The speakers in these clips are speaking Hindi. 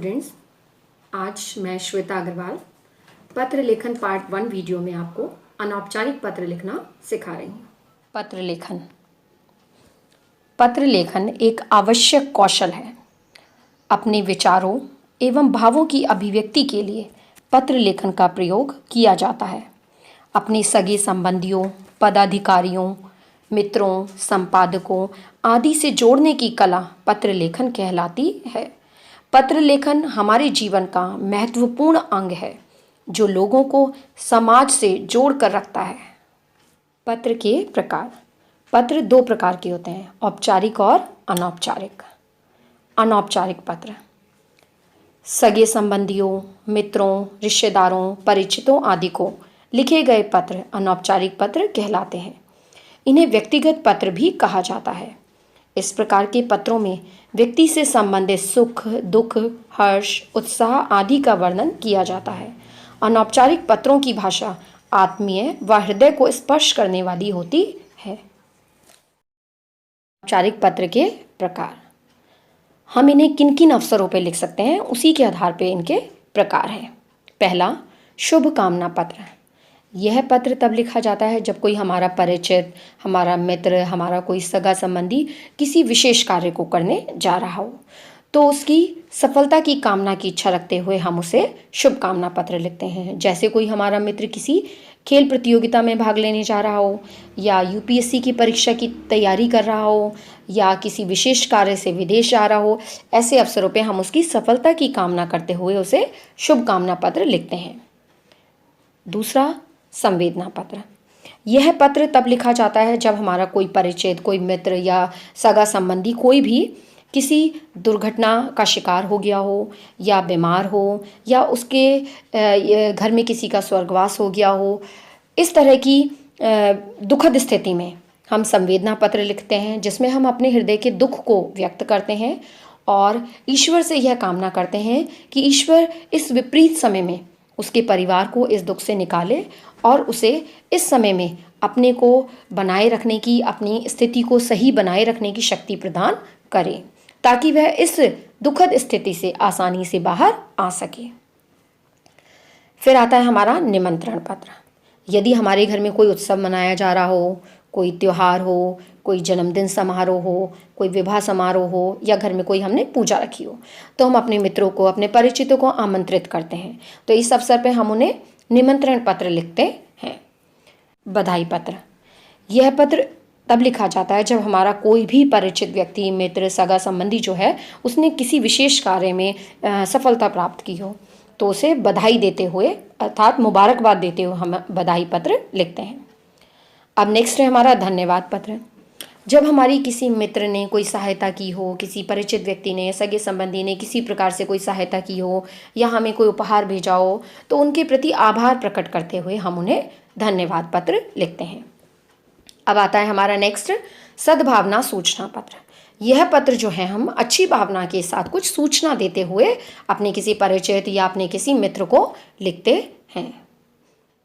स्टूडेंट्स, आज मैं श्वेता अग्रवाल पत्र लेखन पार्ट 1 वीडियो में आपको अनौपचारिक पत्र लिखना सिखा रही हूँ। पत्र लेखन एक आवश्यक कौशल है। अपने विचारों एवं भावों की अभिव्यक्ति के लिए पत्र लेखन का प्रयोग किया जाता है। अपने सगे संबंधियों, पदाधिकारियों, मित्रों, संपादकों आदि से जोड़ने की कला पत्र लेखन कहलाती है। पत्र लेखन हमारे जीवन का महत्वपूर्ण अंग है जो लोगों को समाज से जोड़ कर रखता है। पत्र के प्रकार। पत्र दो प्रकार के होते हैं, औपचारिक और अनौपचारिक। अनौपचारिक पत्र सगे संबंधियों, मित्रों, रिश्तेदारों, परिचितों आदि को लिखे गए पत्र अनौपचारिक पत्र कहलाते हैं। इन्हें व्यक्तिगत पत्र भी कहा जाता है। इस प्रकार के पत्रों में व्यक्ति से संबंधित सुख, दुख, हर्ष, उत्साह आदि का वर्णन किया जाता है। अनौपचारिक पत्रों की भाषा आत्मीय व हृदय को स्पर्श करने वाली होती है। औपचारिक पत्र के प्रकार। हम इन्हें किन किन अवसरों पर लिख सकते हैं, उसी के आधार पर इनके प्रकार हैं। पहला, शुभकामना पत्र। यह पत्र तब लिखा जाता है जब कोई हमारा परिचित, हमारा मित्र, हमारा कोई सगा संबंधी किसी विशेष कार्य को करने जा रहा हो, तो उसकी सफलता की कामना की इच्छा रखते हुए हम उसे शुभकामना पत्र लिखते हैं। जैसे कोई हमारा मित्र किसी खेल प्रतियोगिता में भाग लेने जा रहा हो, या यूपीएससी की परीक्षा की तैयारी कर रहा हो, या किसी विशेष कार्य से विदेश जा रहा हो, ऐसे अवसरों पर हम उसकी सफलता की कामना करते हुए उसे शुभकामना पत्र लिखते हैं। दूसरा, संवेदना पत्र। यह पत्र तब लिखा जाता है जब हमारा कोई परिचित, कोई मित्र या सगा संबंधी कोई भी किसी दुर्घटना का शिकार हो गया हो, या बीमार हो, या उसके घर में किसी का स्वर्गवास हो गया हो। इस तरह की दुखद स्थिति में हम संवेदना पत्र लिखते हैं, जिसमें हम अपने हृदय के दुख को व्यक्त करते हैं और ईश्वर से यह कामना करते हैं कि ईश्वर इस विपरीत समय में उसके परिवार को इस दुख से निकाले और उसे इस समय में अपने को बनाए रखने की, अपनी स्थिति को सही बनाए रखने की शक्ति प्रदान करे, ताकि वह इस दुखद स्थिति से आसानी से बाहर आ सके। फिर आता है हमारा निमंत्रण पत्र। यदि हमारे घर में कोई उत्सव मनाया जा रहा हो, कोई त्योहार हो, कोई जन्मदिन समारोह हो, कोई विवाह समारोह हो, या घर में कोई हमने पूजा रखी हो, तो हम अपने मित्रों को, अपने परिचितों को आमंत्रित करते हैं। तो इस अवसर पे हम उन्हें निमंत्रण पत्र लिखते हैं। बधाई पत्र। यह पत्र तब लिखा जाता है जब हमारा कोई भी परिचित व्यक्ति, मित्र, सगा संबंधी जो है, उसने किसी विशेष कार्य में सफलता प्राप्त की हो, तो उसे बधाई देते हुए अर्थात मुबारकबाद देते हुए हम बधाई पत्र लिखते हैं। अब नेक्स्ट है हमारा धन्यवाद पत्र। जब हमारी किसी मित्र ने कोई सहायता की हो, किसी परिचित व्यक्ति ने, सगे संबंधी ने किसी प्रकार से कोई सहायता की हो, या हमें कोई उपहार भेजा हो, तो उनके प्रति आभार प्रकट करते हुए हम उन्हें धन्यवाद पत्र लिखते हैं। अब आता है हमारा नेक्स्ट, सद्भावना सूचना पत्र। यह पत्र जो है हम अच्छी भावना के साथ कुछ सूचना देते हुए अपने किसी परिचित या अपने किसी मित्र को लिखते हैं।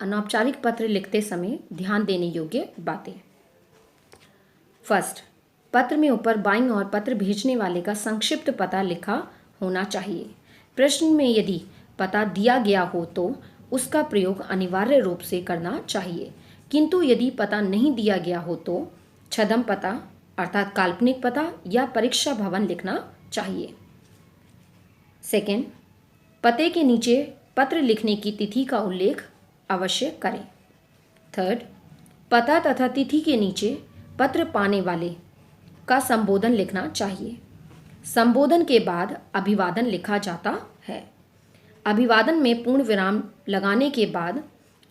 अनौपचारिक पत्र लिखते समय ध्यान देने योग्य बातें। फर्स्ट, पत्र में ऊपर बाईं ओर पत्र भेजने वाले का संक्षिप्त पता लिखा होना चाहिए। प्रश्न में यदि पता दिया गया हो तो उसका प्रयोग अनिवार्य रूप से करना चाहिए, किंतु यदि पता नहीं दिया गया हो तो छद्म पता अर्थात काल्पनिक पता या परीक्षा भवन लिखना चाहिए। सेकेंड, पते के नीचे पत्र लिखने की तिथि का उल्लेख अवश्य करें। थर्ड, पता तथा तिथि के नीचे पत्र पाने वाले का संबोधन लिखना चाहिए। संबोधन के बाद अभिवादन लिखा जाता है। अभिवादन में पूर्ण विराम लगाने के बाद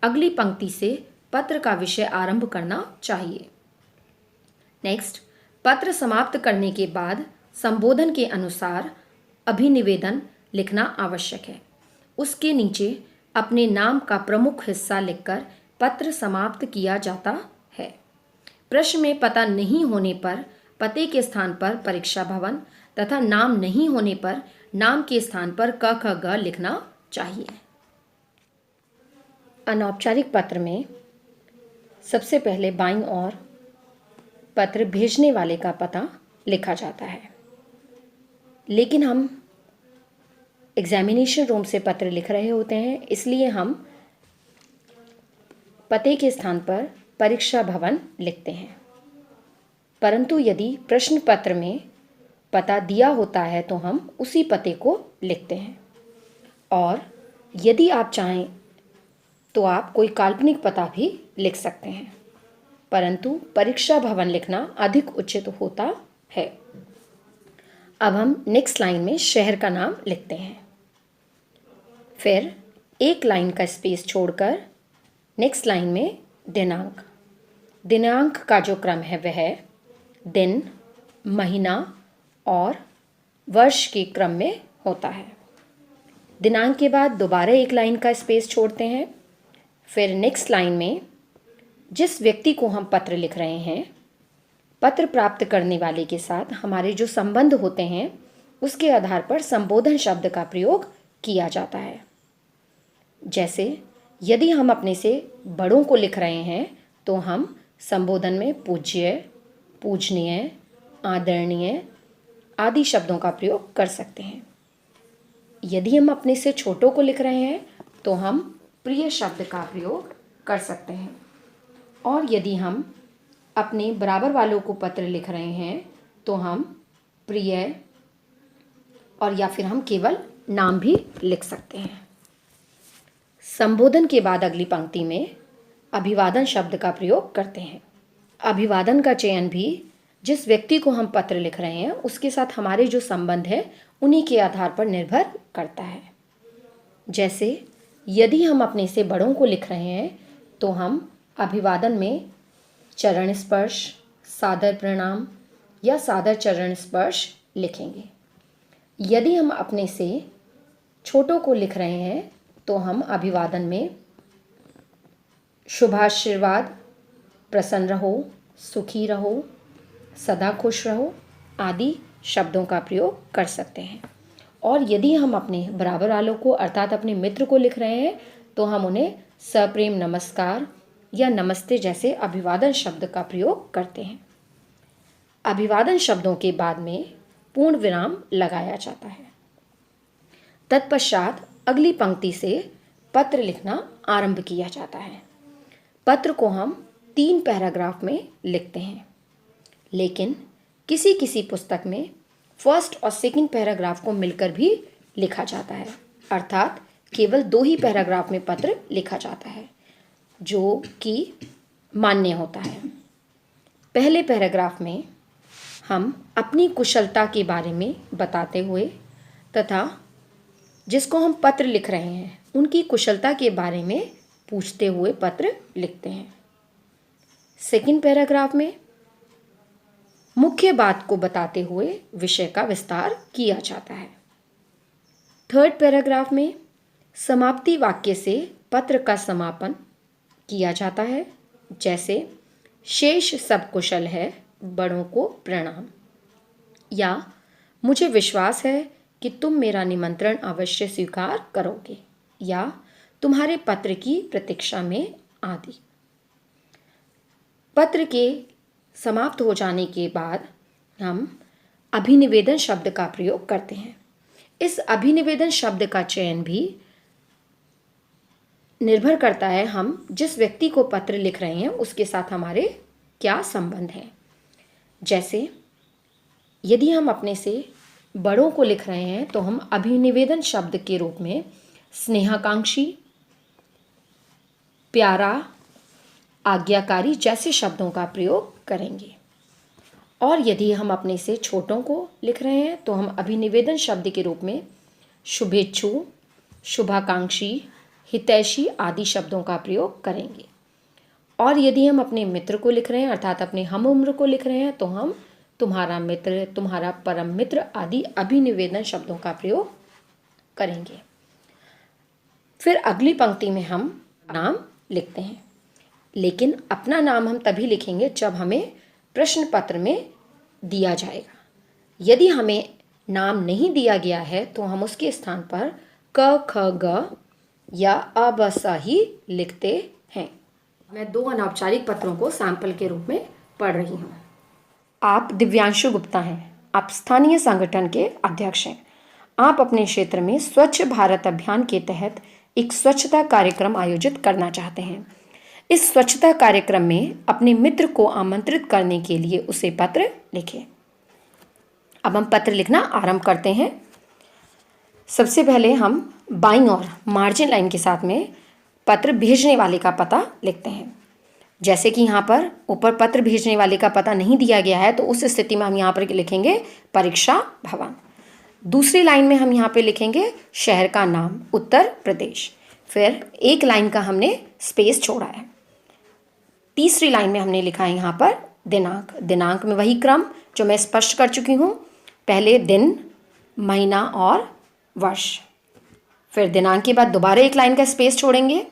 अगली पंक्ति से पत्र का विषय आरंभ करना चाहिए। नेक्स्ट, पत्र समाप्त करने के बाद संबोधन के अनुसार अभिनिवेदन लिखना आवश्यक है। उसके नीचे अपने नाम का प्रमुख हिस्सा लिखकर पत्र समाप्त किया जाता है। प्रश्न में पता नहीं होने पर पते के स्थान पर परीक्षा भवन तथा नाम नहीं होने पर नाम के स्थान पर क ख ग लिखना चाहिए। अनौपचारिक पत्र में सबसे पहले बाईं ओर पत्र भेजने वाले का पता लिखा जाता है, लेकिन हम एग्जामिनेशन रूम से पत्र लिख रहे होते हैं, इसलिए हम पते के स्थान पर परीक्षा भवन लिखते हैं। परंतु यदि प्रश्न पत्र में पता दिया होता है तो हम उसी पते को लिखते हैं। और यदि आप चाहें तो आप कोई काल्पनिक पता भी लिख सकते हैं, परंतु परीक्षा भवन लिखना अधिक उचित होता है। अब हम नेक्स्ट लाइन में शहर का नाम लिखते हैं। फिर एक लाइन का स्पेस छोड़कर नेक्स्ट लाइन में दिनांक। दिनांक का जो क्रम है वह दिन, महीना और वर्ष के क्रम में होता है। दिनांक के बाद दोबारा एक लाइन का स्पेस छोड़ते हैं। फिर नेक्स्ट लाइन में जिस व्यक्ति को हम पत्र लिख रहे हैं, पत्र प्राप्त करने वाले के साथ हमारे जो संबंध होते हैं उसके आधार पर संबोधन शब्द का प्रयोग किया जाता है। जैसे यदि हम अपने से बड़ों को लिख रहे हैं तो हम संबोधन में पूज्य, पूजनीय, आदरणीय आदि शब्दों का प्रयोग कर सकते हैं। यदि हम अपने से छोटों को लिख रहे हैं तो हम प्रिय शब्द का प्रयोग कर सकते हैं। और यदि हम अपने बराबर वालों को पत्र लिख रहे हैं तो हम प्रिय और या फिर हम केवल नाम भी लिख सकते हैं। संबोधन के बाद अगली पंक्ति में अभिवादन शब्द का प्रयोग करते हैं। अभिवादन का चयन भी जिस व्यक्ति को हम पत्र लिख रहे हैं उसके साथ हमारे जो संबंध है उन्हीं के आधार पर निर्भर करता है। जैसे यदि हम अपने से बड़ों को लिख रहे हैं तो हम अभिवादन में चरण स्पर्श, सादर प्रणाम या सादर चरण स्पर्श लिखेंगे। यदि हम अपने से छोटों को लिख रहे हैं तो हम अभिवादन में शुभाशीर्वाद, प्रसन्न रहो, सुखी रहो, सदा खुश रहो आदि शब्दों का प्रयोग कर सकते हैं। और यदि हम अपने बराबर वालों को अर्थात अपने मित्र को लिख रहे हैं तो हम उन्हें सप्रेम नमस्कार या नमस्ते जैसे अभिवादन शब्द का प्रयोग करते हैं। अभिवादन शब्दों के बाद में पूर्ण विराम लगाया जाता है। तत्पश्चात अगली पंक्ति से पत्र लिखना आरंभ किया जाता है। पत्र को हम 3 पैराग्राफ में लिखते हैं, लेकिन किसी किसी पुस्तक में फर्स्ट और सेकंड पैराग्राफ को मिलकर भी लिखा जाता है, अर्थात केवल 2 ही पैराग्राफ में पत्र लिखा जाता है, जो कि मान्य होता है। पहले पैराग्राफ में हम अपनी कुशलता के बारे में बताते हुए तथा जिसको हम पत्र लिख रहे हैं उनकी कुशलता के बारे में पूछते हुए पत्र लिखते हैं। सेकंड पैराग्राफ में मुख्य बात को बताते हुए विषय का विस्तार किया जाता है। थर्ड पैराग्राफ में समाप्ति वाक्य से पत्र का समापन किया जाता है, जैसे शेष सब कुशल है, बड़ों को प्रणाम, या मुझे विश्वास है कि तुम मेरा निमंत्रण अवश्य स्वीकार करोगे, या तुम्हारे पत्र की प्रतीक्षा में आदि। पत्र के समाप्त हो जाने के बाद हम अभिनिवेदन शब्द का प्रयोग करते हैं। इस अभिनिवेदन शब्द का चयन भी निर्भर करता है हम जिस व्यक्ति को पत्र लिख रहे हैं उसके साथ हमारे क्या संबंध हैं। जैसे यदि हम अपने से बड़ों को लिख रहे हैं तो हम अभिनिवेदन शब्द के रूप में स्नेहाकांक्षी, प्यारा, आज्ञाकारी जैसे शब्दों का प्रयोग करेंगे। और यदि हम अपने से छोटों को लिख रहे हैं तो हम अभिनिवेदन शब्द के रूप में शुभेच्छु, शुभाकांक्षी, हितैषी आदि शब्दों का प्रयोग करेंगे। और यदि हम अपने मित्र को लिख रहे हैं अर्थात अपने हम उम्र को लिख रहे हैं तो हम तुम्हारा मित्र, तुम्हारा परम मित्र आदि अभिनिवेदन शब्दों का प्रयोग करेंगे। फिर अगली पंक्ति में हम नाम लिखते हैं, लेकिन अपना नाम हम तभी लिखेंगे जब हमें प्रश्न पत्र में दिया जाएगा। यदि हमें नाम नहीं दिया गया है तो हम उसके स्थान पर क, ख, ग या अ, ब, स ही लिखते हैं। मैं 2 अनौपचारिक पत्रों को सैंपल के रूप में पढ़ रही हूँ। आप दिव्यांशु गुप्ता हैं। आप स्थानीय संगठन के अध्यक्ष हैं। आप अपने क्षेत्र में स्वच्छ भारत अभियान के तहत एक स्वच्छता कार्यक्रम आयोजित करना चाहते हैं। इस स्वच्छता कार्यक्रम में अपने मित्र को आमंत्रित करने के लिए उसे पत्र लिखें। अब हम पत्र लिखना आरंभ करते हैं। सबसे पहले हम बाईं ओर मार्जिन लाइन के साथ में पत्र भेजने वाले का पता लिखते हैं। जैसे कि यहाँ पर ऊपर पत्र भेजने वाले का पता नहीं दिया गया है, तो उस स्थिति में हम यहाँ पर लिखेंगे परीक्षा भवन। दूसरी लाइन में हम यहाँ पे लिखेंगे शहर का नाम उत्तर प्रदेश। फिर एक लाइन का हमने स्पेस छोड़ा है। तीसरी लाइन में हमने लिखा है यहाँ पर दिनांक। दिनांक में वही क्रम जो मैं स्पष्ट कर चुकी हूँ, पहले दिन, महीना और वर्ष। फिर दिनांक के बाद दोबारा एक लाइन का स्पेस छोड़ेंगे।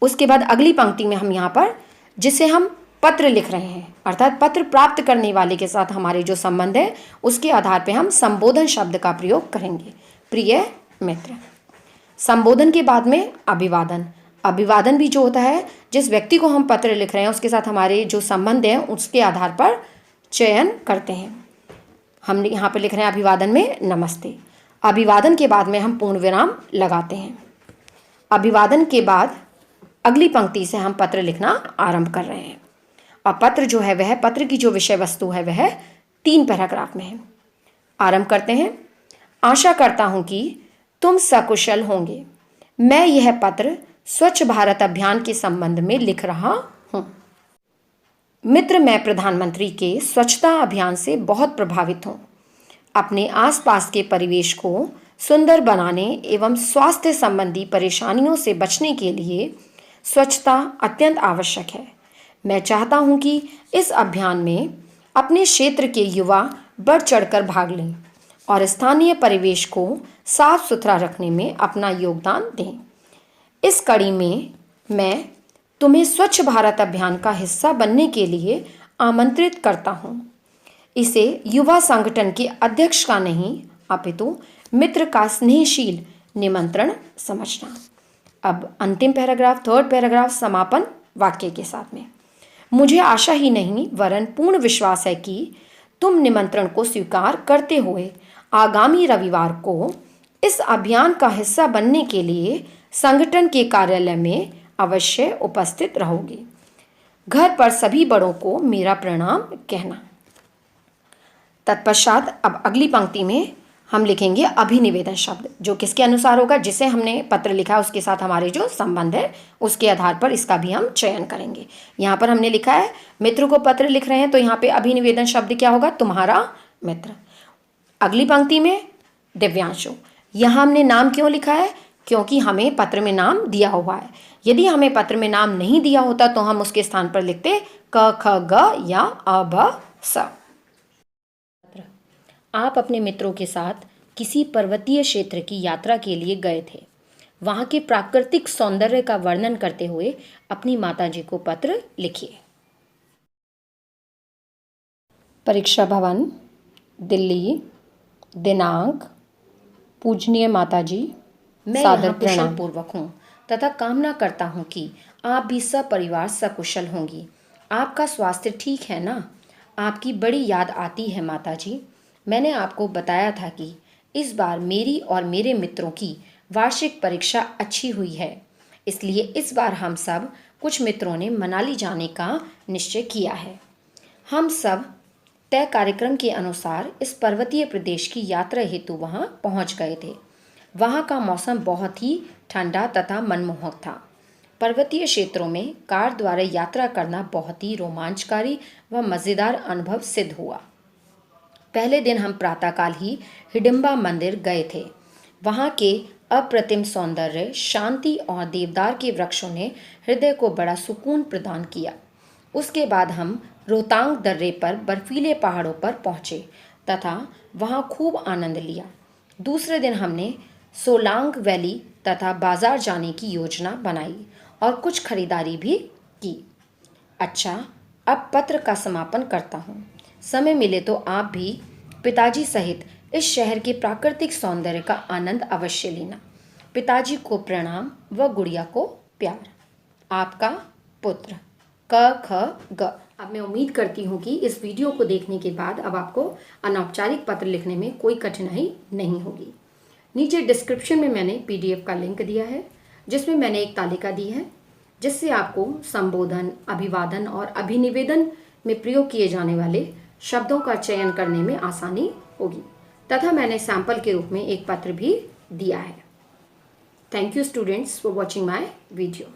उसके बाद अगली पंक्ति में हम यहाँ पर जिसे हम पत्र लिख रहे हैं, अर्थात पत्र प्राप्त करने वाले के साथ हमारे जो संबंध है, उसके आधार पे हम संबोधन शब्द का प्रयोग करेंगे। प्रिय मित्र। संबोधन के बाद में अभिवादन। अभिवादन भी जो होता है, जिस व्यक्ति को हम पत्र लिख रहे हैं उसके साथ हमारे जो संबंध हैं उसके आधार पर चयन करते हैं। हम यहाँ पर लिख रहे हैं अभिवादन में नमस्ते। अभिवादन के बाद में हम पूर्ण विराम लगाते हैं। अभिवादन के बाद अगली पंक्ति से हम पत्र लिखना आरंभ कर रहे हैं। और पत्र जो है वह, पत्र की जो विषय वस्तु है वह 3 पैराग्राफ में है। आरंभ करते हैं। आशा करता हूँ कि तुम सकुशल होंगे। मैं यह पत्र स्वच्छ भारत अभियान के संबंध में लिख रहा हूँ। मित्र, मैं प्रधानमंत्री के स्वच्छता अभियान से बहुत प्रभावित हूँ। अपने आसपास के परिवेश को सुंदर बनाने एवं स्वास्थ्य संबंधी परेशानियों से बचने के लिए स्वच्छता अत्यंत आवश्यक है। मैं चाहता हूं कि इस अभियान में अपने क्षेत्र के युवा बढ़ चढ़कर भाग लें और स्थानीय परिवेश को साफ सुथरा रखने में अपना योगदान दें। इस कड़ी में मैं तुम्हें स्वच्छ भारत अभियान का हिस्सा बनने के लिए आमंत्रित करता हूं। इसे युवा संगठन के अध्यक्ष का नहीं, अपितु मित्र का स्नेहशील निमंत्रण समझना। अब अंतिम पैराग्राफ, 3rd पैराग्राफ समापन वाक्य के साथ में। मुझे आशा ही नहीं वरन पूर्ण विश्वास है कि तुम निमंत्रण को स्वीकार करते हुए आगामी रविवार को इस अभियान का हिस्सा बनने के लिए संगठन के कार्यालय में अवश्य उपस्थित रहोगे। घर पर सभी बड़ों को मेरा प्रणाम कहना। तत्पश्चात अब अगली पंक्ति में हम लिखेंगे अभिनिवेदन शब्द, जो किसके अनुसार होगा, जिसे हमने पत्र लिखा उसके साथ हमारे जो संबंध है उसके आधार पर इसका भी हम चयन करेंगे। यहाँ पर हमने लिखा है मित्र को पत्र लिख रहे हैं, तो यहाँ पे अभिनिवेदन शब्द क्या होगा, तुम्हारा मित्र। अगली पंक्ति में दिव्यांशु। यहाँ हमने नाम क्यों लिखा है, क्योंकि हमें पत्र में नाम दिया हुआ है। यदि हमें पत्र में नाम नहीं दिया होता तो हम उसके स्थान पर लिखते क, ख, ग या अ, ब, स। आप अपने मित्रों के साथ किसी पर्वतीय क्षेत्र की यात्रा के लिए गए थे। वहाँ के प्राकृतिक सौंदर्य का वर्णन करते हुए अपनी माताजी को पत्र लिखिए। परीक्षा भवन, दिल्ली, दिनांक, पूजनीय माताजी, मैं सादर प्रणाम पूर्वक हूँ तथा कामना करता हूँ कि आप भी सपरिवार सकुशल होंगी। आपका स्वास्थ्य ठीक है ना? आपकी बड़ी याद आती है माताजी। मैंने आपको बताया था कि इस बार मेरी और मेरे मित्रों की वार्षिक परीक्षा अच्छी हुई है, इसलिए इस बार हम सब कुछ मित्रों ने मनाली जाने का निश्चय किया है। हम सब तय कार्यक्रम के अनुसार इस पर्वतीय प्रदेश की यात्रा हेतु वहाँ पहुँच गए थे। वहाँ का मौसम बहुत ही ठंडा तथा मनमोहक था। पर्वतीय क्षेत्रों में कार द्वारा यात्रा करना बहुत ही रोमांचकारी व मज़ेदार अनुभव सिद्ध हुआ। पहले दिन हम प्रातःकाल ही हिडिंबा मंदिर गए थे। वहाँ के अप्रतिम सौंदर्य, शांति और देवदार के वृक्षों ने हृदय को बड़ा सुकून प्रदान किया। उसके बाद हम रोहतांग दर्रे पर बर्फीले पहाड़ों पर पहुँचे तथा वहाँ खूब आनंद लिया। दूसरे दिन हमने सोलांग वैली तथा बाजार जाने की योजना बनाई और कुछ खरीदारी भी की। अच्छा, अब पत्र का समापन करता हूँ। समय मिले तो आप भी पिताजी सहित इस शहर के प्राकृतिक सौंदर्य का आनंद अवश्य लेना। पिताजी को प्रणाम व गुड़िया को प्यार। आपका पुत्र क ख ग। अब मैं उम्मीद करती हूँ कि इस वीडियो को देखने के बाद अब आपको अनौपचारिक पत्र लिखने में कोई कठिनाई नहीं होगी। नीचे डिस्क्रिप्शन में मैंने PDF का लिंक दिया है जिसमें मैंने एक तालिका दी है जिससे आपको संबोधन, अभिवादन और अभिनिवेदन में प्रयोग किए जाने वाले शब्दों का चयन करने में आसानी होगी, तथा मैंने सैंपल के रूप में एक पत्र भी दिया है। Thank you students for watching my video.